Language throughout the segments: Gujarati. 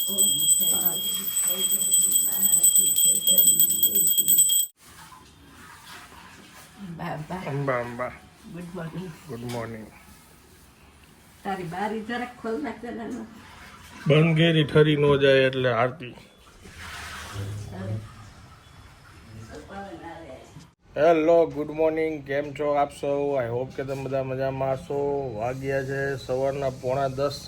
Amba Amba good morning. તારી બારી જરાક ખોલ નાખે ને બંધ ઘેરી ઠરી નો જાય એટલે આરતી. હેલો ગુડ મોર્નિંગ, કેમ છો આપ સૌ? આઈ હોપ કે તમે બધા મજામાં હશો. વાગ્યા છે સવારના 9:45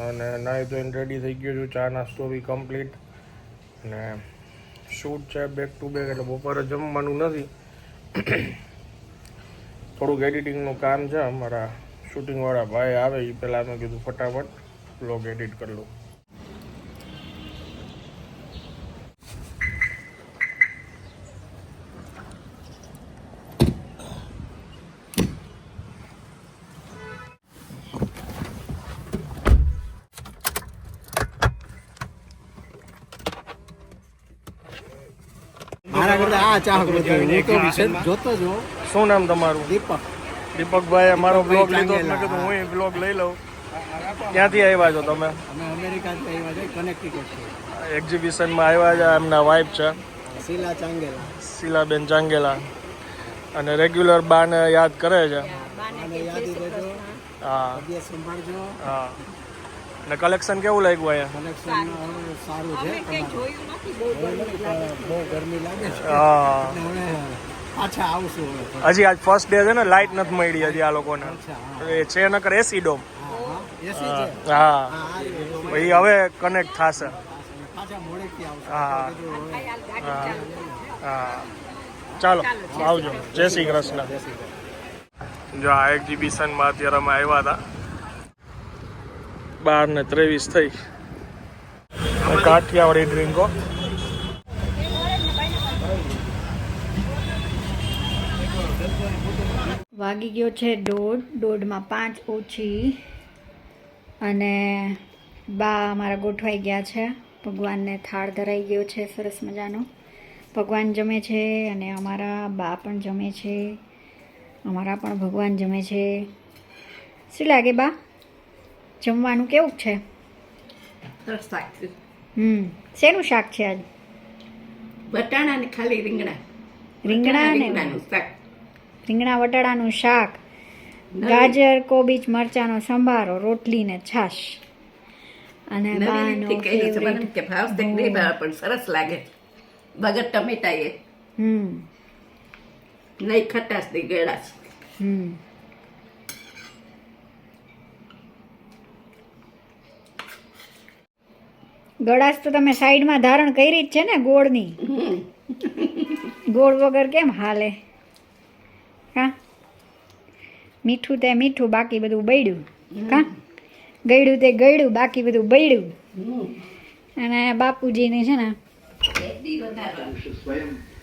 અને નાહી ધોઈને રેડી થઈ ગયો છું. ચા નાસ્તો બી કમ્પ્લીટ અને શૂટ છે બેક ટુ બેક, એટલે બપોરે જમવાનું નથી. થોડુંક એડિટિંગનું કામ છે. અમારા શૂટિંગવાળા ભાઈ આવે એ પહેલાં મેં કીધું ફટાફટ બ્લોગ એડિટ કરી લઉં. શું નામ તમારું? દીપકભાઈ. અમારો બ્લોગ લીધો, મેં કીધું હું બ્લોગ લઈ લઉં. ક્યાંથી આવ્યા છો તમે? એક્ઝિબિશનમાં આવ્યા છે. એમના વાઇફ છે શીલાબેન ચાંગેલા, અને રેગ્યુલર બાને યાદ કરે છે. હા હા. અને કલેક્શન કેવું લાગ્યું અહીંયા? સારું છે. બહુ ગરમી લાગે છે. હા, પાછા આવશું. હજી આજ ફર્સ્ટ ડે છે ને, લાઇટ નથી મળી હજી આ લોકોને. એ છે નકર એસી ડોમ. હા, એ હવે કનેક્ટ થશે. હા હા હા. ચાલો આવજો. જય શ્રી કૃષ્ણ. જો આ એક્ઝિબિશનમાં અત્યારે અમે આવ્યા હતા. 12:23 થઈ. કાઠિયાવાડી ડ્રિંકો. વાગી ગયો છે 1:30, 5 ઓછી, અને બા અમારા ગોઠવાઈ ગયા છે. ભગવાનને થાળ ધરાઈ ગયો છે સરસ મજાનો. ભગવાન જમે છે અને અમારા બા પણ જમે છે. અમારા પણ ભગવાન જમે છે. શું લાગે બા, જમવાનું કેવું છે? સરસ શાક છે. શેનું શાક છે આજ? બટાણા ને ખાલી રીંગણા. રીંગણાનું શાક. રીંગણા વટાણાનું શાક, ગાજર કોબીજ મરચાંનો સંભારો, રોટલી ને છાશ. અને બાનો ફેવરેટ કે ભાવ પણ સરસ લાગે વગર ટમેટા એ. નહીં ખટાશ નહીં ગળાશ. ગળાશ તો તમે સાઈડમાં ધારણ કરી જ છે ને ગોળની. ગોળ વગર કેમ હાલે? હા, મીઠું તે મીઠું, બાકી બધું બળ્યું. કા ગળ્યું તે ગળ્યું, બાકી બધું બળ્યું. અને બાપુજીની છે ને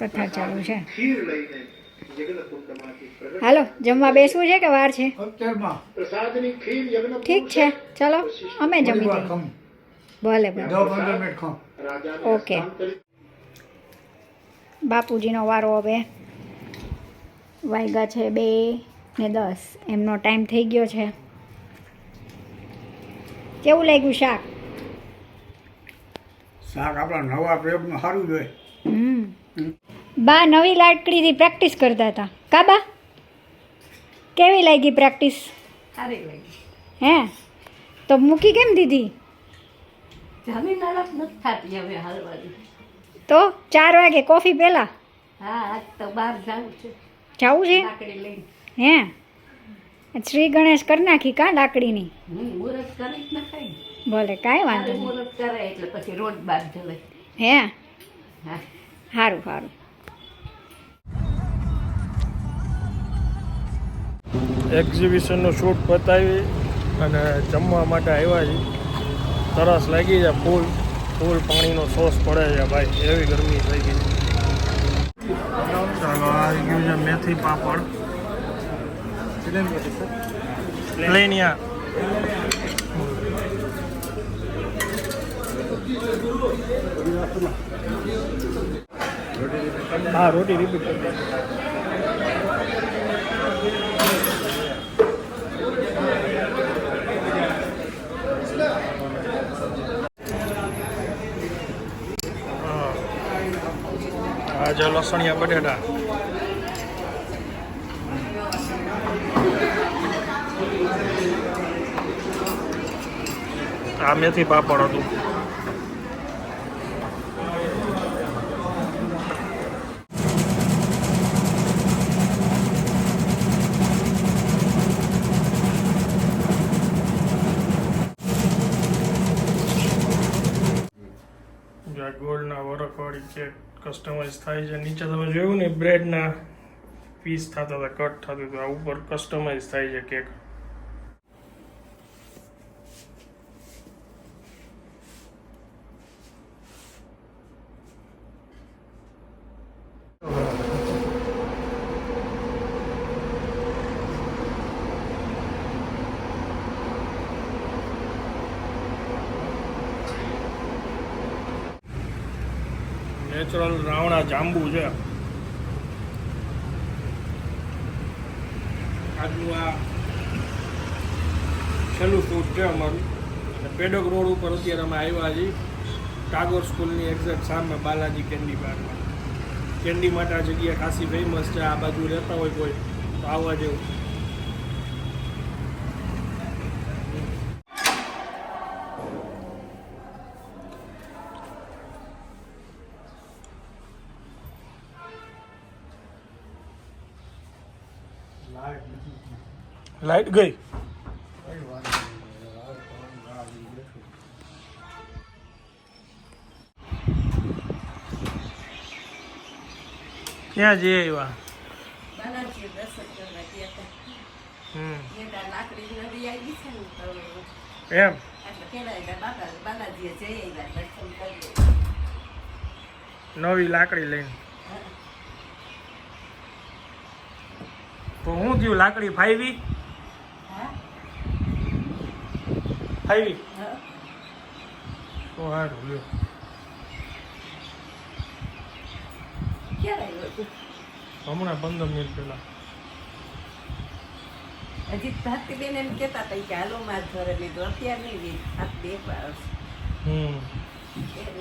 કથા ચાલુ છે. હાલો, જમવા બેસવું છે કે વાર છે? ઠીક છે, ચલો અમે જમી લઈએ. ભલે ભલે, ઓકે. બાપુજીનો વારો હવે વાગ્યા છે 2:10. એમનો ટાઈમ થઈ ગયો છે. કેવું લાગ્યું શાક? શાક આપણા નવા પ્રયોગમાં સારું જોઈએ. બા નવી લાકડીથી પ્રેક્ટિસ કરતા હતા. કા બા, કેવી લાગી પ્રેક્ટિસ? સારી લાગી. હે, તો મૂકી કેમ દીધી? જમીન અલગ નથી થતી હવે હાલવાની. તો 4 વાગે કોફી પહેલા? હા, આજ તો બહાર જવું છે. જવું છે? લાકડી લઈને. હે, શ્રી ગણેશ કરી નાખી કા લાકડીની? મુહૂર્ત કરી જ નખાય. ભલે, કાંઈ વાંધો નહીં. મુહૂર્ત કરે એટલે પછી રોજ બહાર જવાય. હે, હા, સારું સારું. એક્ઝિબિશનનું શૂટ પતાવી અને જમવા માટે આવ્યા છીએ. તરસ લાગી છે, ફૂલ પાણીનો સોસ પડે છે ભાઈ, એવી ગરમી થઈ ગઈ. ચાલો, આવી ગયું છે મેથી પાપડ. પ્લેન યા હા, રોટી રિપીટ કરી દો. આજે લસણિયા બટેટા. આ મેથી પાપડ હતું. ગોળના વરખવાળી કેક કસ્ટમાઇઝ થાય છે. નીચે તમે જોયું ને બ્રેડના પીસ થતા હતા, કટ થતું હતું. આ ઉપર કસ્ટમાઇઝ થાય છે કેક. નેચરલ રાવણા જાંબુ છે. આજનું આ છેલ્લું શૂટ છે અમારું. પેડોક રોડ ઉપર અત્યારે અમે આવ્યા છીએ, ટાગોર સ્કૂલની એક્ઝેક્ટ સામે બાલાજી કેન્ડી બારમાં. કેન્ડી માટે આ જગ્યા ખાસી ફેમસ છે. આ બાજુ રહેતા હોય કોઈ તો આવવા જેવું. લાઈટ ગઈ. ક્યાં જઈ આવ્યા? બાલાજી દર્શન કરવા ગયા હતા. ત્યાં લાકડી નદી આવી છે ને તો એમ એટલે પેલા બાલાજીએ જઈ આવ્યા દર્શન કરી. નવી લાકડી લઈને. તો હું થયું, લાકડી ફાઈવી? હા ફાઈવી હા તો સારું લ્યો. ક્યારે આવ્યો તું? હમણાં 15 મિનિટ પહેલા. હજી ભારતીબેન એમ કહેતા હતા કે હાલો માર ઘરે લીધું, અત્યારે નહીં લીધું. આ 2 વર્ષ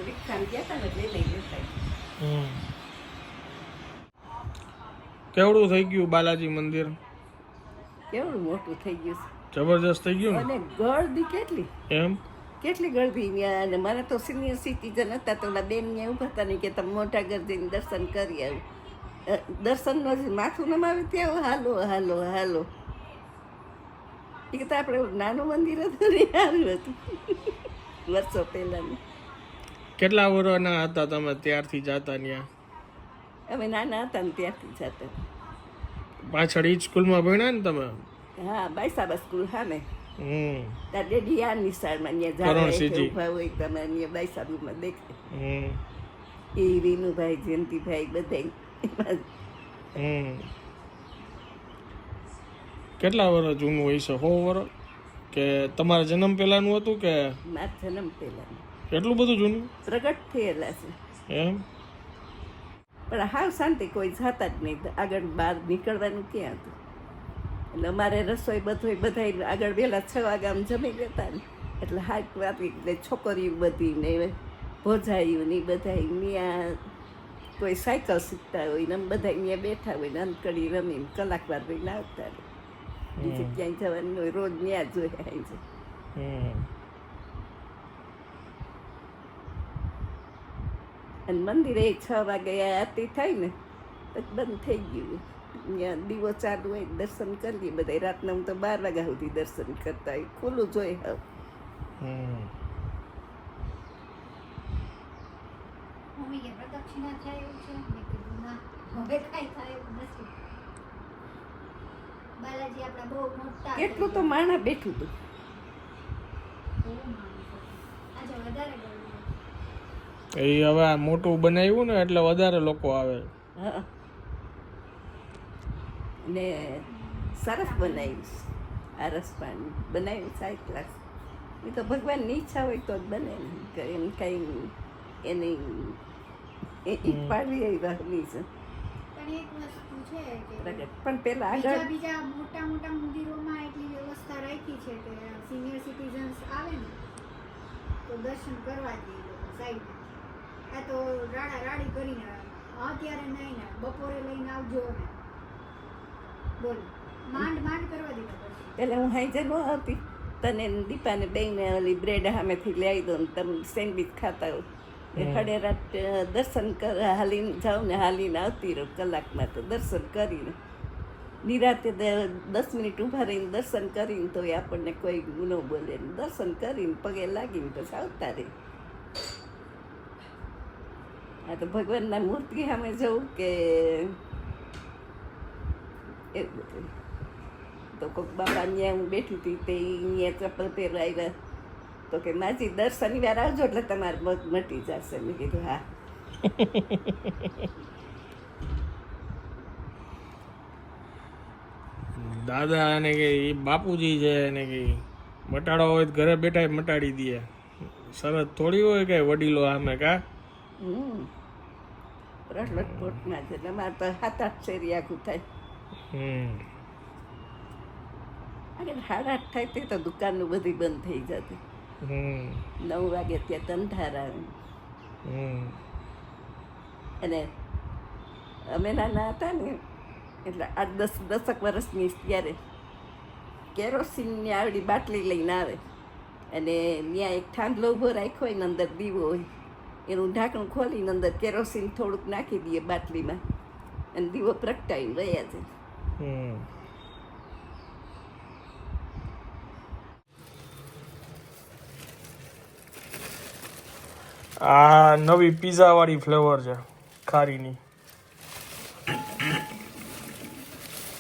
રિક્ષાને કહેતા ને લઈ લઈ જતા. કેવડું થઈ ગયું બાલાજી મંદિર? કેવડું મોટું થઈ ગયું છે, જબરજસ્ત થઈ ગયું અને ગળદી કેટલી એમ. કેટલી ગળદી ત્યાં. અને મારે તો સિનિયર સિટીઝન હતા તો ઓલા બેન ત્યાં ઊભા હતા ને કે તમે મોટા ગરદીને દર્શન કરી આવું. દર્શનનો જે માથું નમાવે ત્યાં હાલો હાલો હાલો. એ તો આપણે નાનું મંદિર હતું ને સારું હતું વર્ષો પહેલાનું. કેટલા વર્ષના હતા તમે ત્યારથી જતા ત્યાં? અમે નાના હતા ને ત્યારથી જતા. પાછળ ઈ જ સ્કૂલમાં ભણ્યા ને તમે? હા, બાઈસાબા સ્કૂલ. હા ને હમ. ત્યાં ડેડી આ નિશાળમાં ત્યાં ઝાડ ઊભા હોય તમે અહીંયા બાઈસાબુમાં દેખાય. એ રીનુભાઈ, જયંતિભાઈ બધા. કેટલા વર્ષ જૂનું હોય છે? 100 વર્ષ કે તમારા જન્મ પહેલાનું હતું કે? મારા જન્મ પહેલાનું. એટલું બધું જૂનું? પ્રગટ થયેલા છે એમ. પણ હાવ શાંતિ, કોઈ જાતા જ નહીં. આગળ બહાર નીકળવાનું ક્યાં હતું. એટલે અમારે રસોઈ બધા આગળ વહેલા 6 વાગ્યા જમી લેતા ને એટલે હાથ વાત. એટલે છોકરીઓ બધી ને ભોજાયું ને બધા ત્યાં કોઈ સાયકલ શીખતા હોય ને બધા અહીંયા બેઠા હોય ને અંતકડી રમીને કલાક વાર રહીને આવતા રહે. બીજે ક્યાંય જવાનું હોય, રોજ ત્યાં જોયા છે. અને મંદિરે 6 વાગે આરતી થાય ને પછી બંધ થઈ ગયું. ત્યાં દીવો ચાલુ હોય, દર્શન કરીએ બધા. રાતના હું તો 12 વાગ્યા સુધી દર્શન કરતા હોય. ખુલ્લું જોઈ હવે. પ્રદક્ષિણા થાય એવું છે. મેં કીધું ના, હવે કાંઈ થાય એવું નથી. બાલાજી આપણા બહુ મોટા. કેટલું તો માણસ બેઠું હતું. આજે વધારે ગયું. એ હવે આ મોટું બનાવ્યું ને એટલે વધારે લોકો આવે. હા, ને સરસ બનાવ્યું. આ રસપાણી બનાવ્યું સારી ક્લાસ. એ તો ભગવાનની ઈચ્છા હોય તો જ બને ને. એમ કંઈ એની પાડવી એવી વાહની છે. પણ એક વસ્તુ છે કે પણ પેલા આગળ બીજા મોટા મોટા મંદિરોમાં એટલી વ્યવસ્થા રાખી છે કે સિનિયર સિટીઝન્સ આવે ને તો દર્શન કરવા દે લોકો સાઈડમાં. આ તો રાડા રાડી કરીને અત્યારે નહીં ને બપોરે લઈને આવજો ને બોલ માંડ કરવા દીધા પછી પેલા હું હાઈ ન આવતી તને ને દીપાને બેને ઓલી બ્રેડ સામેથી લઈ આવી દઉં ને તમે સેન્ડવીચ ખાતા હો એ હડેરાત દર્શન કર હાલીને જાઉં ને હાલીને આવતી રહું કલાકમાં તો દર્શન કરીને નિરાતે 10 મિનિટ ઊભા રહીને દર્શન કરીને તો આપણને કોઈ ગુનો બોલે ને દર્શન કરીને પગે લાગીને પછી આવતા રહે. આ તો ભગવાનના મૂર્તિ સામે જવું કે એવું બધું. તો કોઈક બાપા અહીંયા હું બેઠી હતી તે અહીંયા ચપ્પલ પહેરવા આવ્યા તો કે માજી દર શનિવાર આવજો એટલે તમારે મગ મટી જશે. મેં કીધું હા. દાદા એને કે એ બાપુજી છે એને કે મટાડો હોય તો ઘરે બેઠા મટાડી દે. શરત થોડી હોય કે વડીલો આમે કા પ્રહલાદ કોટમાં છે એટલે મારે તો 7-8 શેરી આખું થાય. આગળ 8:30 થાય તે તો દુકાનનું બધી બંધ થઈ જતી. 9 વાગે ત્યાં ધંધારા અને અમે નાના હતા ને એટલે 8-10 વર્ષની ત્યારે કેરોસીનની આવડી બાટલી લઈને આવે અને ત્યાં એક થાંભલો ઊભો રાખ્યો હોય ને અંદર દીવો હોય એનું ઢાંકણું ખોલીને અંદર કેરોસીન થોડુંક નાખી દઈએ બાટલીમાં અને દીવો પ્રગટાવીને રહ્યા છે. આ નવી પીઝા વાળી ફ્લેવર છે ખારીની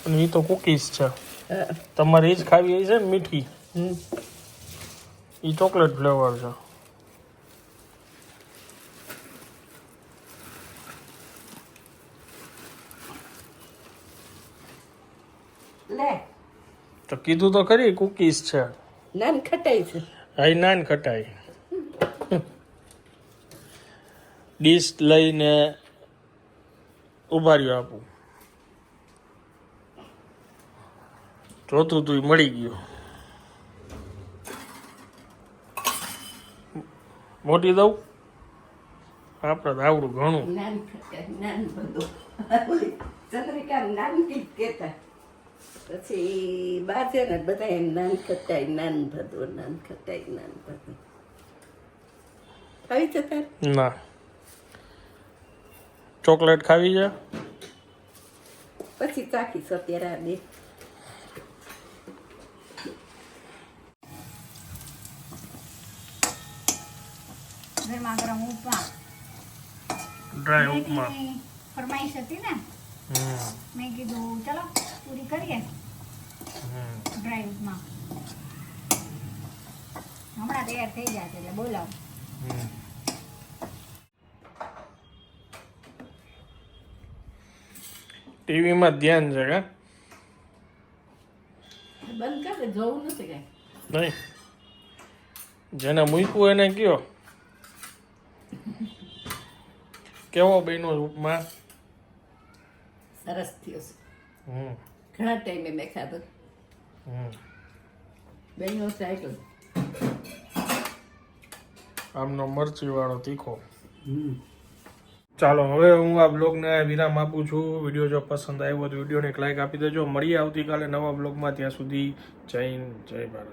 અને એ તો કુકીઝ છે. તમારે એ જ ખાવી છે ને મીઠી? એ ચોકલેટ ફ્લેવર છે. લે તો કીધું તો ખરી કુકીઝ છે. નાન ખટાઈ છે. હા નાન ખટાઈ. ડીશ લઈને ઉભા રહ્યો આપું. જોતું તું મળી ગયું. મોટી દઉં આપણે તો આવડું ઘણું. નાન ખટાઈ નાન ભદો ચંદ્રિકા નાન કી કહેતા પછી બહાર છે ને બધા એમ નાન ખટાઈ નાન ભદો નાન ખટાઈ નાન ભદો આવી છે તાર ના ચોકલેટ ખાવી છે પછી ચાખીશ અત્યારે આ બે ગરમા ગરમ ઉપમા ડ્રાય ઉપમા. ફરમાઈશ હતી ને મેં કીધું ચલો પૂરી કરીએ ડ્રાય ઉપમા. હમણાં તૈયાર થઈ જાય એટલે બોલાવો. ટીવીમાં ધ્યાન છે કા બંધ કર દે જોવું નથી કઈ નહીં? જેને મૂક્યું એને કયો કેવો બન્યો ઉપમા? સરસ થયો છે. ઘણા ટાઈમે મેં ખાધો બેનો સાયકલ આમનો મરચી વાળો તીખો. ચાલો હવે હું આ બ્લોગને વિરામ આપું છું. વિડીયો જો પસંદ આવ્યો તો વિડીયોને એક લાઈક આપી દેજો. મળીએ આવતીકાલે નવા બ્લોગમાં. ત્યાં સુધી જય હિન્દ જય ભારત.